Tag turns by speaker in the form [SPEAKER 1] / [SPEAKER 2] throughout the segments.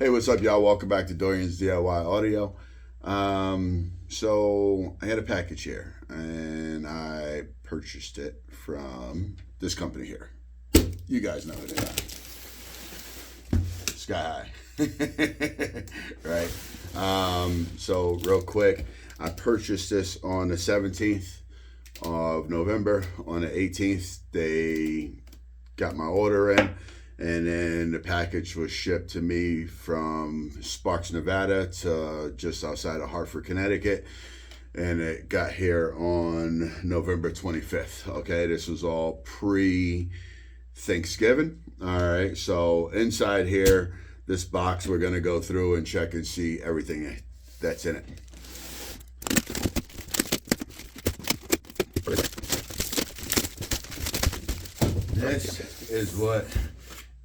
[SPEAKER 1] Hey, what's up, y'all? Welcome back to Doriansdiyaudio. So I had a package here, and I purchased it from this company here. You guys know who they are. Sky High, right? So real quick, I purchased this on the 17th of November. On the 18th, they got my order in. And then the package was shipped to me from Sparks, Nevada to just outside of Hartford, Connecticut. And it got here on November 25th. Okay, this was all pre-Thanksgiving. All right, so inside here, this box, we're going to go through and check and see everything that's in it. This is what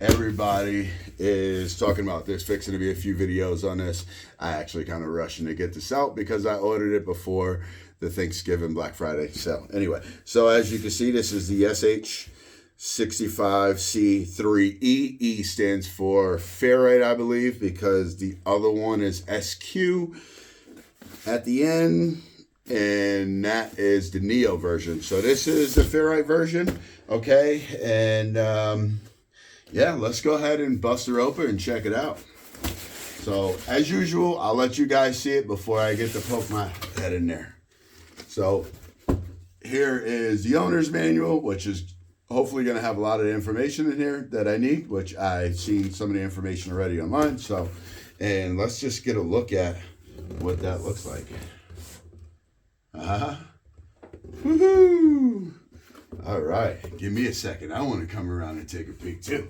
[SPEAKER 1] everybody is talking about. There's fixing to be a few videos on this. I actually kind of rushing to get this out because I ordered it before the Thanksgiving Black Friday sale. Anyway, so as you can see, this is the SH65C3E. E stands for ferrite, I believe, because the other one is SQ at the end, and that is the Neo version. So this is the ferrite version, okay? And yeah, let's go ahead and bust her open and check it out. So, as usual, I'll let you guys see it before I get to poke my head in there. So, here is the owner's manual, which is hopefully going to have a lot of information in here that I need, which I've seen some of the information already online. So, and let's just get a look at what that looks like. Woohoo! All right, give me a second. I want to come around and take a peek too.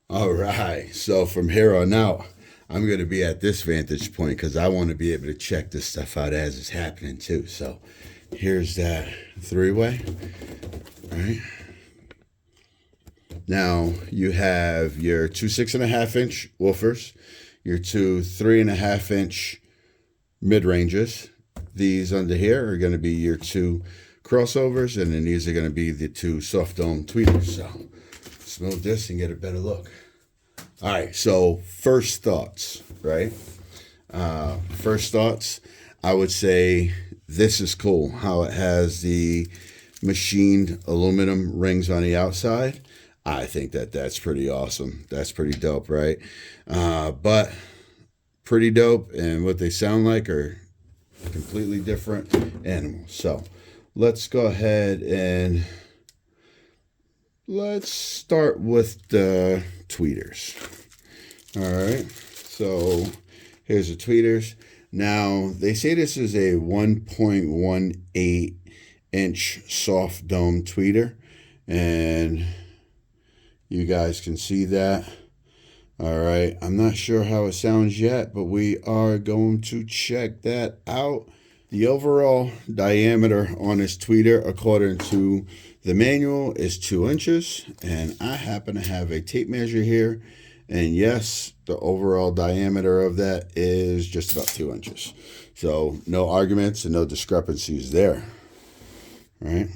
[SPEAKER 1] All right, so from here on out, I'm going to be at this vantage point because I want to be able to check this stuff out as it's happening too. So here's that three-way. All right. Now you have your two 6.5-inch woofers, your two 3.5-inch mid-ranges. These under here are going to be your two crossovers, and then these are going to be the two soft dome tweeters. So let's move this and get a better look. All right, so first thoughts, right? First thoughts, I would say this is cool, how it has the machined aluminum rings on the outside. I think that's pretty awesome. That's pretty dope, right? But pretty dope, and what they sound like are completely different animals. So let's go ahead and let's start with the tweeters. All right, so here's the tweeters. Now, they say this is a 1.18 inch soft dome tweeter, and you guys can see that. All right, I'm not sure how it sounds yet, but we are going to check that out. The overall diameter on this tweeter, according to the manual, is 2 inches, and I happen to have a tape measure here, and yes, the overall diameter of that is just about 2 inches. So no arguments and no discrepancies there, right?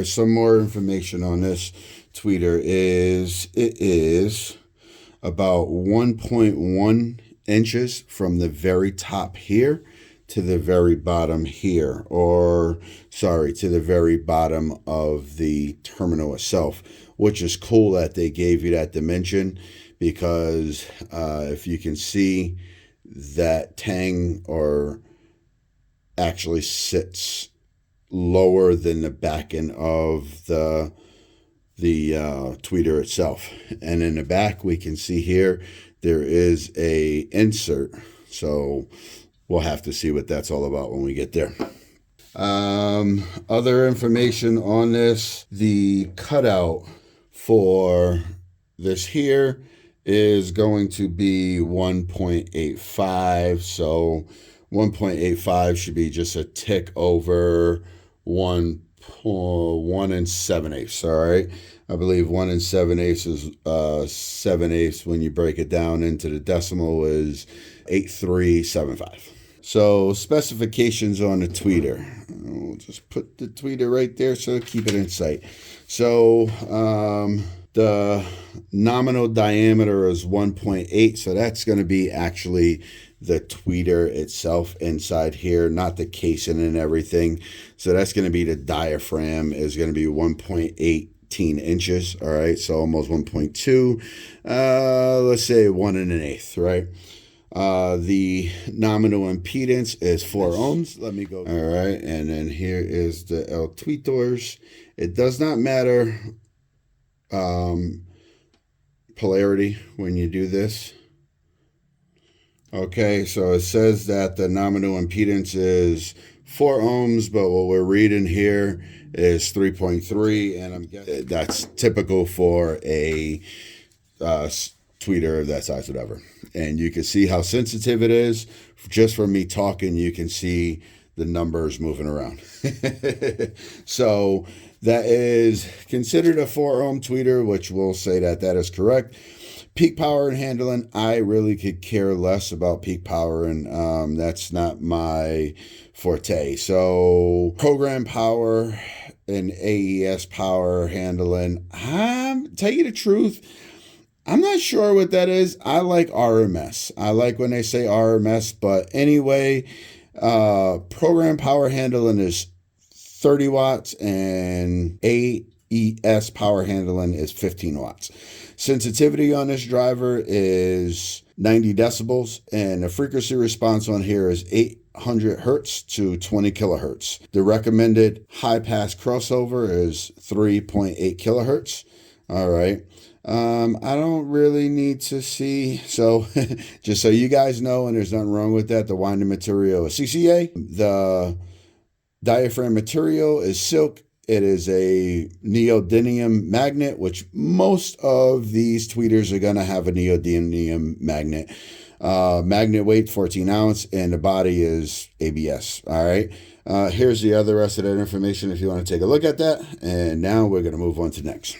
[SPEAKER 1] Some more information on this tweeter is it is about 1.1 inches from the very top here to the very bottom here, or sorry, to the very bottom of the terminal itself, which is cool that they gave you that dimension, because if you can see, that tang or actually sits lower than the back end of the tweeter itself. And in the back, we can see here there is a insert, so we'll have to see what that's all about when we get there. Other information on this, the cutout for this here is going to be 1.85, so 1.85 should be just a tick over 1 7/8. All right, I believe 1 7/8 is 7/8 when you break it down into the decimal is 8375. So specifications on the tweeter. We'll just put the tweeter right there so keep it in sight. So The nominal diameter is 1.8, so that's going to be actually the tweeter itself inside here, not the casing and everything. So that's going to be the diaphragm is going to be 1.18 inches. All right, so almost 1.2. Let's say 1 1/8, right? The nominal impedance is 4 ohms. Let me go. All right, and then here is the El tweeters. It does not matter polarity when you do this. Okay, so it says that the nominal impedance is 4 ohms, but what we're reading here is 3.3, and I'm guessing that's typical for a tweeter of that size, whatever. And you can see how sensitive it is. Just from me talking, you can see the numbers moving around. So that is considered a 4 ohm tweeter, which will say that that is correct. Peak power and handling, I really could care less about peak power, and that's not my forte. So program power and AES power handling, tell you the truth, I'm not sure what that is. I like RMS. I like when they say RMS, but anyway, program power handling is 30 watts and AES power handling is 15 watts. Sensitivity on this driver is 90 decibels, and the frequency response on here is 800 hertz to 20 kilohertz. The recommended high pass crossover is 3.8 kilohertz. All right. I don't really need to see. So just so you guys know, and there's nothing wrong with that, the winding material is CCA. The diaphragm material is silk. It is a neodymium magnet, which most of these tweeters are going to have a neodymium magnet. Magnet weight 14 ounce, and the body is ABS. All right. Here's the other rest of that information if you want to take a look at that. And now we're going to move on to next.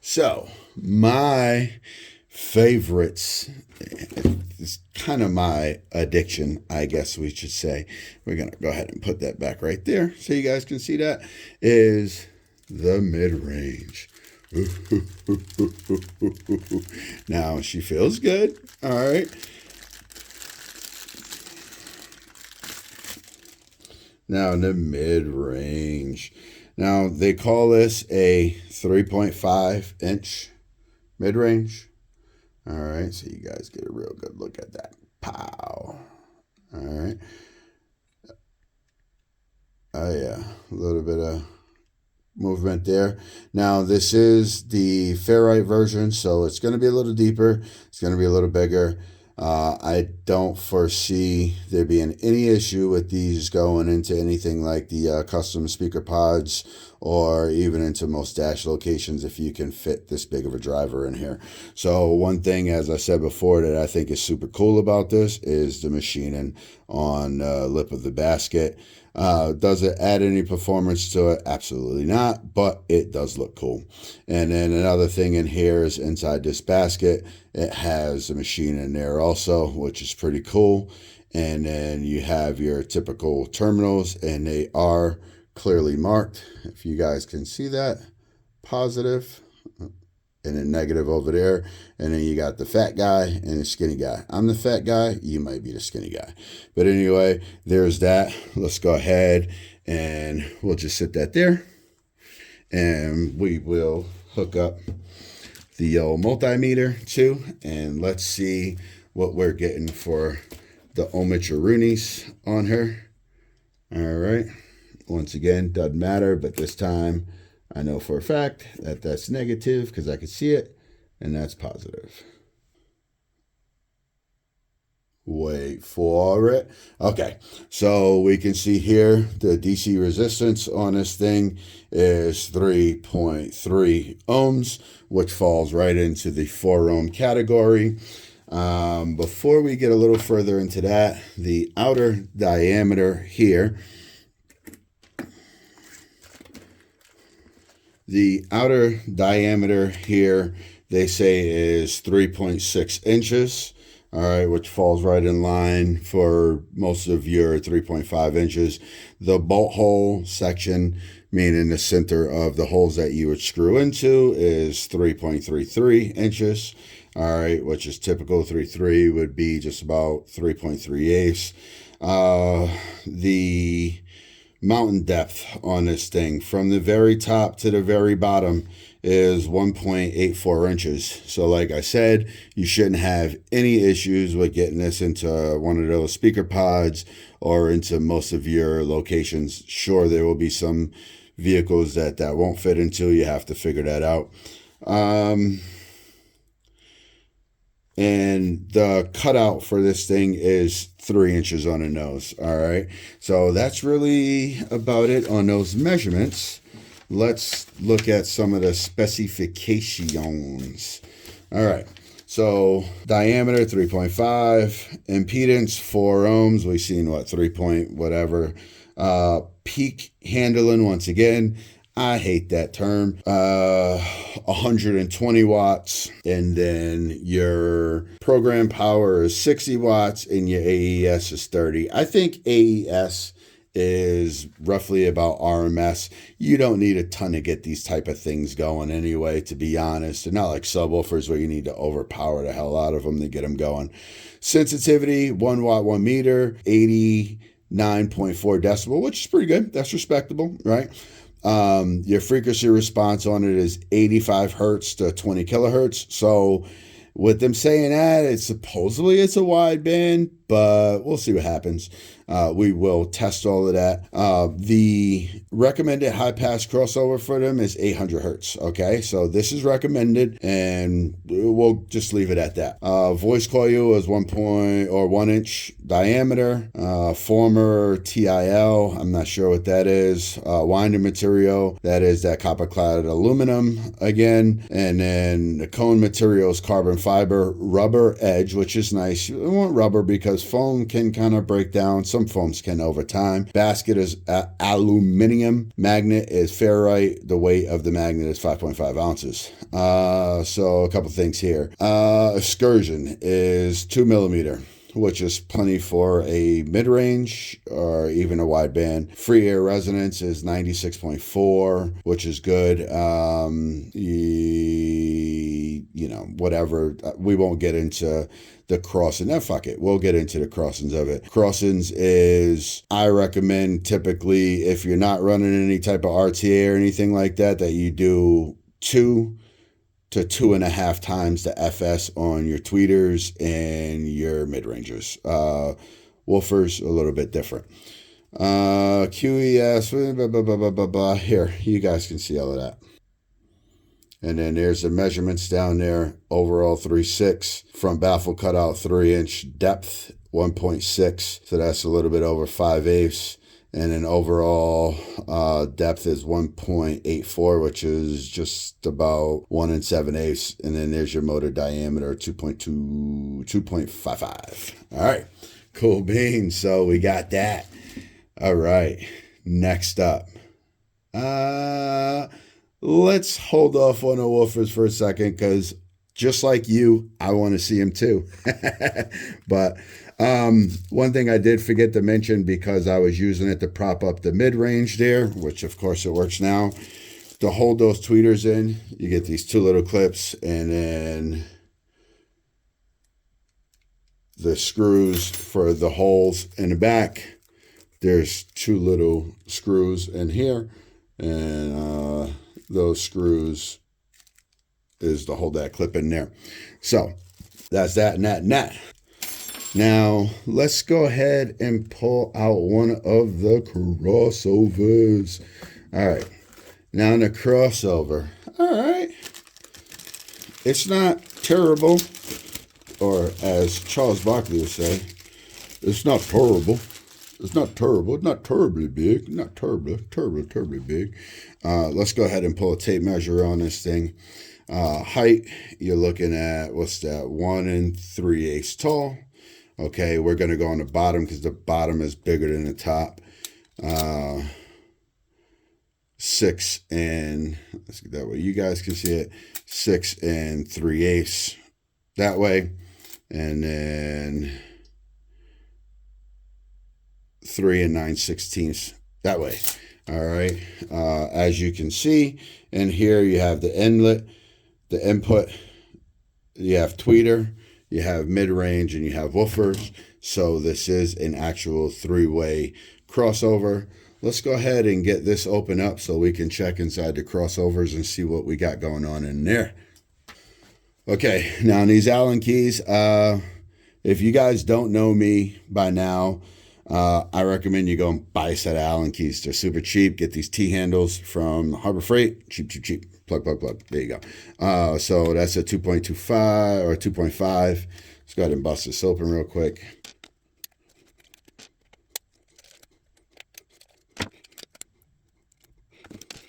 [SPEAKER 1] So my favorites, it's kind of my addiction, I guess we should say. We're going to go ahead and put that back right there so you guys can see that, is the mid-range. Now, she feels good. All right. Now, the mid-range. Now, they call this a 3.5 inch mid-range. All right, so you guys get a real good look at that. Pow. All right. Oh, yeah, a little bit of movement there. Now, this is the ferrite version, so it's going to be a little deeper. It's going to be a little bigger. I don't foresee there being any issue with these going into anything like the custom speaker pods or even into most dash locations if you can fit this big of a driver in here. So one thing, as I said before, that I think is super cool about this is the machining on the lip of the basket. Does it add any performance to it? Absolutely not, but it does look cool. And then another thing in here is inside this basket, it has a machine in there also, which is pretty cool. And then you have your typical terminals, and they are clearly marked. If you guys can see that, positive and a negative over there. And then you got the fat guy and the skinny guy. I'm the fat guy. You might be the skinny guy. But anyway, there's that. Let's go ahead and we'll just sit that there. And we will hook up the multimeter too. And let's see what we're getting for the ohmicharoonis on her. All right. Once again, doesn't matter, but this time I know for a fact that that's negative because I could see it, and that's positive. Wait for it. Okay, so we can see here the DC resistance on this thing is 3.3 ohms, which falls right into the 4 ohm category. Before we get a little further into that, the outer diameter here, they say is 3.6 inches. All right, which falls right in line for most of your 3.5 inches. The bolt hole section meaning the center of the holes that you would screw into is 3.33 inches. All right, which is typical. 3.3 would be just about 3.38. The mountain depth on this thing from the very top to the very bottom is 1.84 inches. So like I said, you shouldn't have any issues with getting this into one of those speaker pods or into most of your locations. Sure, there will be some vehicles that won't fit into. You have to figure that out. And the cutout for this thing is 3 inches on the nose. All right. So that's really about it on those measurements. Let's look at some of the specifications. All right. So diameter 3.5, impedance 4 ohms. We've seen what, 3 point whatever. Peak handling, once again, I hate that term. 120 watts, and then your program power is 60 watts, and your AES is 30. I think AES is roughly about RMS. You don't need a ton to get these type of things going anyway, to be honest. They're not like subwoofers where you need to overpower the hell out of them to get them going. Sensitivity, 1 watt, 1 meter, 89.4 decibel, which is pretty good. That's respectable, right? Your frequency response on it is 85 hertz to 20 kilohertz. So with them saying that, it's supposedly it's a wideband, but we'll see what happens. We will test all of that. The recommended high pass crossover for them is 800 hertz. Okay, so this is recommended, and we'll just leave it at that. Voice coil is 1 inch diameter. Former TIL, I'm not sure what that is. Winding material, that is that copper clad aluminum again, and then the cone material is carbon fiber, rubber edge, which is nice. You want rubber because foam can kind of break down. Some foams can over time. Basket is aluminum. Magnet is ferrite. The weight of the magnet is 5.5 ounces. So a couple things here. Excursion is 2 millimeter, which is plenty for a mid-range or even a wideband. Free air resonance is 96.4, which is good. Whatever. We won't get into the crossing. Fuck it. We'll get into the crossings of it. Crossings is, I recommend typically, if you're not running any type of RTA or anything like that, that you do 2 to 2.5 times the FS on your tweeters and your mid-rangers. Woofers, a little bit different. QES, blah, blah, blah, blah, blah, blah. Here, you guys can see all of that. And then there's the measurements down there. Overall 3.6. Front baffle cutout 3 inch. Depth 1.6. So that's a little bit over 5/8. And then overall depth is 1.84, which is just about 1 7/8. And then there's your motor diameter, 2.55. All right, cool beans. So we got that. All right, next up. Let's hold off on the woofers for a second, because just like you, I want to see them too. But one thing I did forget to mention, because I was using it to prop up the mid-range there, which of course it works now, to hold those tweeters in, you get these 2 little clips, and then the screws for the holes in the back. There's 2 little screws in here, and those screws is to hold that clip in there. So that's that and that and that. Now let's go ahead and pull out one of the crossovers. All right, now in the crossover, all right, it's not terrible, or as Charles Barkley would say, it's not terrible. It's not terrible. It's not terribly big. Not terribly big. Let's go ahead and pull a tape measure on this thing. Height, you're looking at, what's that, 1 3/8 tall. Okay, we're going to go on the bottom because the bottom is bigger than the top. 6 and, let's get that way you guys can see it, 6 3/8 that way. And then 3 9/16 that way. All right. As you can see, in here you have the inlet, the input, you have tweeter, you have mid-range, and you have woofers. So this is an actual three-way crossover. Let's go ahead and get this open up so we can check inside the crossovers and see what we got going on in there. Okay, now these Allen keys, if you guys don't know me by now, I recommend you go and buy a set of Allen keys. They're super cheap. Get these T-handles from Harbor Freight. Cheap, cheap, cheap. Plug, plug, plug. There you go. So that's a 2.25 or 2.5. Let's go ahead and bust this open real quick.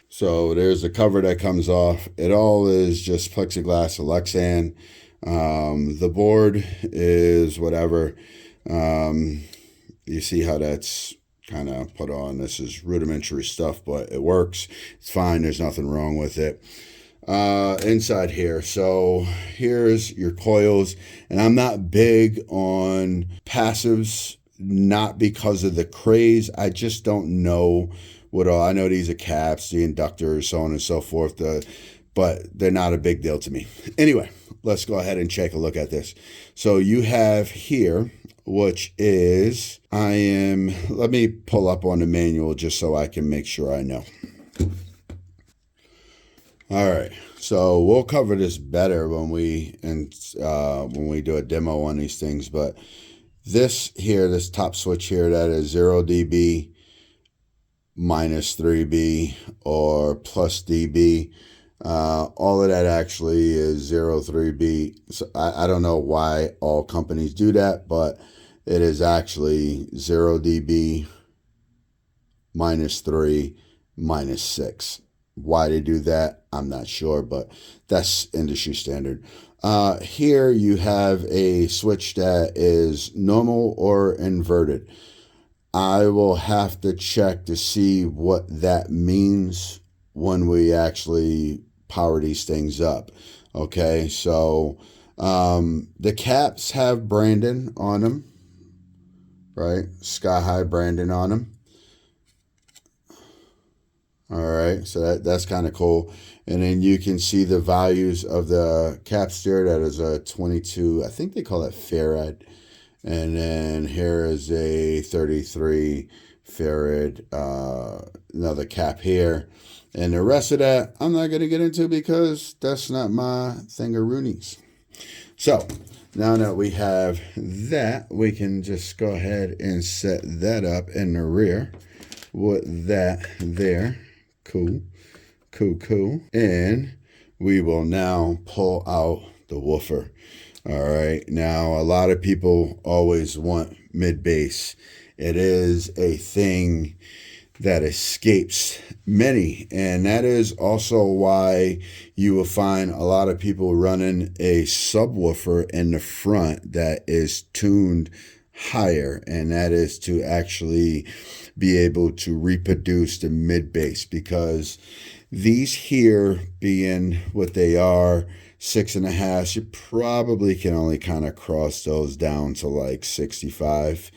[SPEAKER 1] So there's the cover that comes off. It all is just plexiglass or Lexan. The board is whatever. You see how that's kind of put on. This is rudimentary stuff, but it works. It's fine. There's nothing wrong with it. Inside here. So here's your coils. And I'm not big on passives, not because of the craze. I just don't know what all. I know these are caps, the inductors, so on and so forth, but they're not a big deal to me. Anyway, let's go ahead and take a look at this. So you have here, which is, let me pull up on the manual just so I can make sure I know. All right, so we'll cover this better when we do a demo on these things, but this here, this top switch here, that is 0 dB, minus 3B, or plus dB. All of that actually is 0, 3B. So I don't know why all companies do that, but it is actually 0 dB, minus 3, minus 6. Why they do that, I'm not sure, but that's industry standard. Here you have a switch that is normal or inverted. I will have to check to see what that means when we actually power these things up. Okay, so the caps have branding on them, right? Sky High branding on them. All right, so that's kind of cool. And then you can see the values of the cap steer. That is a 22, I think they call it farad. And then here is a 33 farad, another cap here. And the rest of that, I'm not going to get into because that's not my thingaroonies. So now that we have that, we can just go ahead and set that up in the rear with that there. Cool, cool, cool. And we will now pull out the woofer. All right, now a lot of people always want mid-bass. It is a thing that escapes many, and that is also why you will find a lot of people running a subwoofer in the front that is tuned higher, and that is to actually be able to reproduce the mid-bass, because these here being what they are, 6.5, you probably can only kind of cross those down to like 65.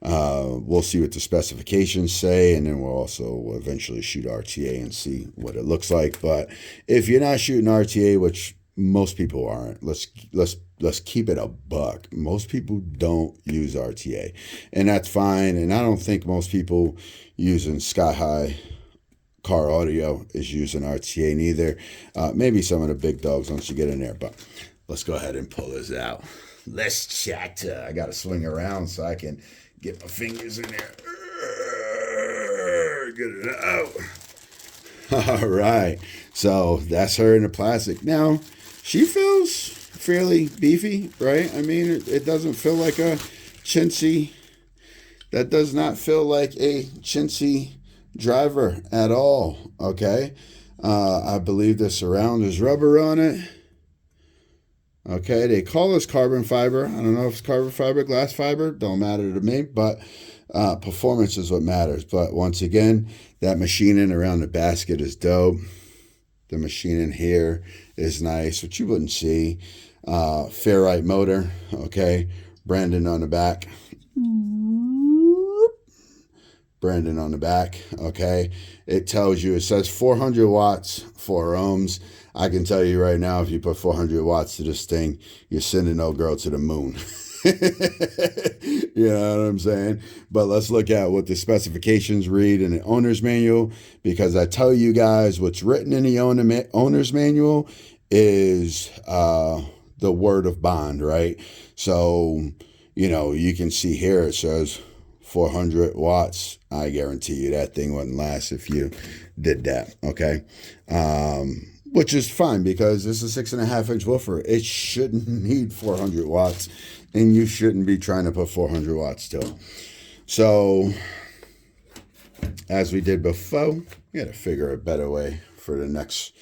[SPEAKER 1] We'll see what the specifications say, and then we'll also eventually shoot RTA and see what it looks like. But if you're not shooting RTA, which most people aren't, let's keep it a buck. Most people don't use RTA, and that's fine. And I don't think most people using Sky High car audio is using RTA neither. Maybe some of the big dogs once you get in there, but let's go ahead and pull this out. Let's chat. I got to swing around so I can get my fingers in there. Get it out. All right. So that's her in the plastic. Now, she feels fairly beefy, right? I mean, it doesn't feel like a chintzy. That does not feel like a chintzy driver at all. Okay. I believe the surround is rubber on it. Okay, they call this carbon fiber. I don't know if it's carbon fiber, glass fiber, don't matter to me, but performance is what matters. But once again, that machining around the basket is dope. The machining here is nice, which you wouldn't see. Ferrite motor, okay, branding on the back. Brandon on the back, okay? It tells you, it says 400 watts, 4 ohms. I can tell you right now, if you put 400 watts to this thing, you're sending old girl to the moon. You know what I'm saying? But let's look at what the specifications read in the owner's manual, because I tell you guys what's written in the owner's manual is the word of bond, right? So, you know, you can see here it says 400 watts. I guarantee you that thing wouldn't last if you did that, okay? Which is fine, because this is a 6.5-inch woofer. It shouldn't need 400 watts, and you shouldn't be trying to put 400 watts to it. So, as we did before, we got to figure a better way for the next.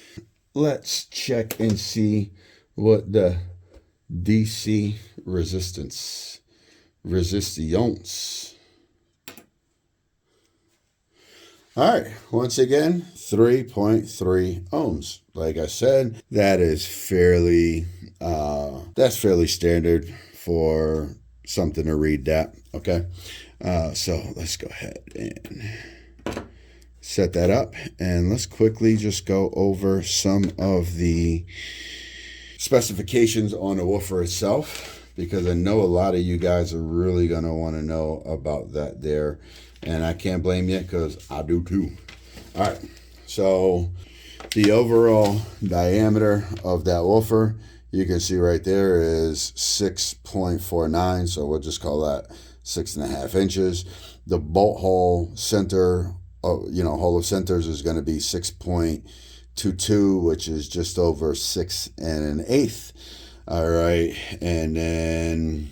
[SPEAKER 1] Let's check and see what the DC resistance. All right, once again, 3.3 ohms. Like I said, that is fairly standard for something to read that, okay? So let's go ahead and set that up, and let's quickly just go over some of the specifications on the woofer itself, because I know a lot of you guys are really going to want to know about that there. And I can't blame you, because I do too. All right, so the overall diameter of that woofer, you can see right there, is 6.49. So we'll just call that 6.5 inches. The bolt hole center, hole of centers is going to be 6.22, which is just over 6 1/8. All right, and then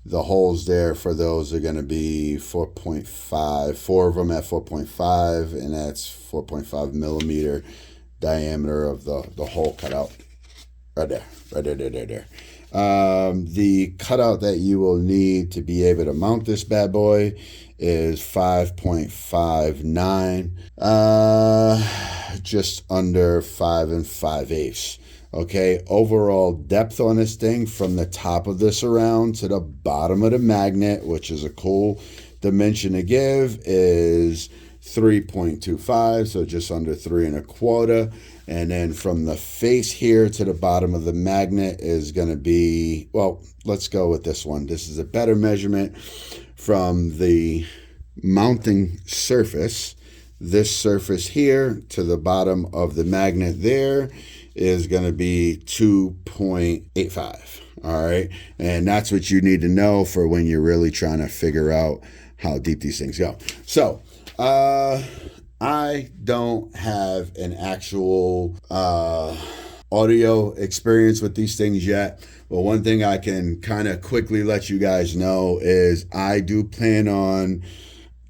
[SPEAKER 1] the holes there for those are going to be 4.5, 4 of them at 4.5, and that's 4.5 millimeter diameter of the hole cutout. Right there. The cutout that you will need to be able to mount this bad boy is 5.59, just under 5 5/8. Okay, overall depth on this thing from the top of this around to the bottom of the magnet, which is a cool dimension to give, is 3.25, so just under 3 1/4. And then from the face here to the bottom of the magnet is going to be, well, let's go with this one. This is a better measurement. From the mounting surface, this surface here to the bottom of the magnet there is going to be 2.85. All right. And that's what you need to know for when you're really trying to figure out how deep these things go. So, I don't have an actual audio experience with these things yet. But one thing I can kind of quickly let you guys know is I do plan on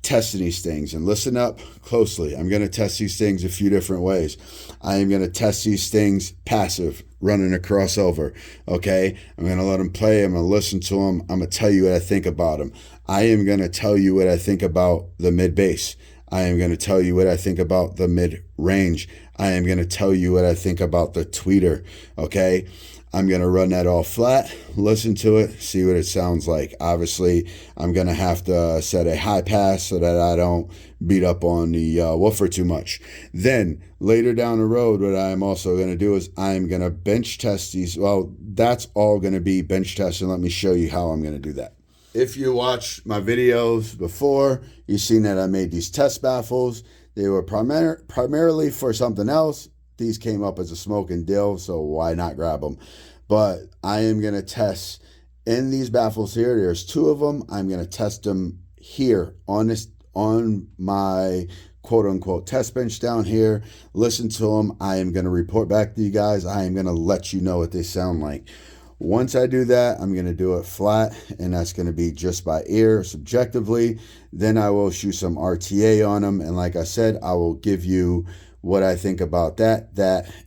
[SPEAKER 1] testing these things, and listen up closely. I'm going to test these things a few different ways. I am going to test these things passive, running a crossover. Okay. I'm going to let them play. I'm going to listen to them. I'm going to tell you what I think about them. I am going to tell you what I think about the mid bass. I am going to tell you what I think about the mid range. I am going to tell you what I think about the tweeter. Okay. I'm going to run that all flat, listen to it, see what it sounds like. Obviously, I'm going to have to set a high pass so that I don't beat up on the woofer too much. Then, later down the road, what I'm also going to do is I'm going to bench test these. Well, that's all going to be bench test, and let me show you how I'm going to do that. If you watched my videos before, you've seen that I made these test baffles. They were primarily for something else. These came up as a smoking dill, so why not grab them? But I am going to test in these baffles here. There's 2 of them. I'm going to test them here on my quote-unquote test bench down here. Listen to them. I am going to report back to you guys. I am going to let you know what they sound like. Once I do that, I'm going to do it flat, and that's going to be just by ear, subjectively. Then I will shoot some RTA on them, and like I said, I will give you what I think about that,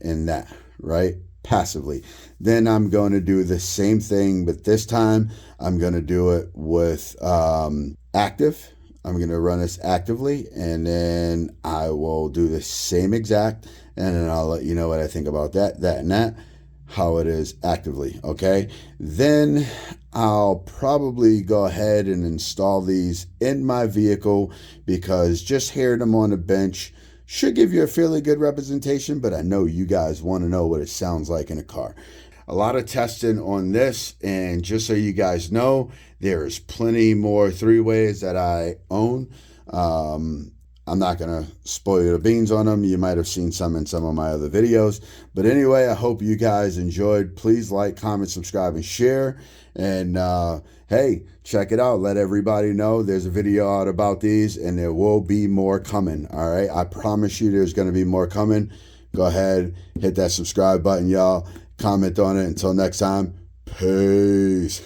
[SPEAKER 1] and that, right? Passively. Then I'm going to do the same thing, but this time I'm going to do it with active. I'm going to run this actively, and then I will do the same exact, and then I'll let you know what I think about that, and that. how it is actively, okay? Then I'll probably go ahead and install these in my vehicle, because just hearing them on the bench should give you a fairly good representation, but I know you guys want to know what it sounds like in a car. A lot of testing on this, and just so you guys know, there's plenty more three-ways that I own. I'm not going to spoil the beans on them. You might have seen some in some of my other videos. But anyway, I hope you guys enjoyed. Please like, comment, subscribe, and share. And hey, check it out. Let everybody know there's a video out about these, and there will be more coming. All right, I promise you there's going to be more coming. Go ahead, hit that subscribe button, y'all. Comment on it. Until next time, peace.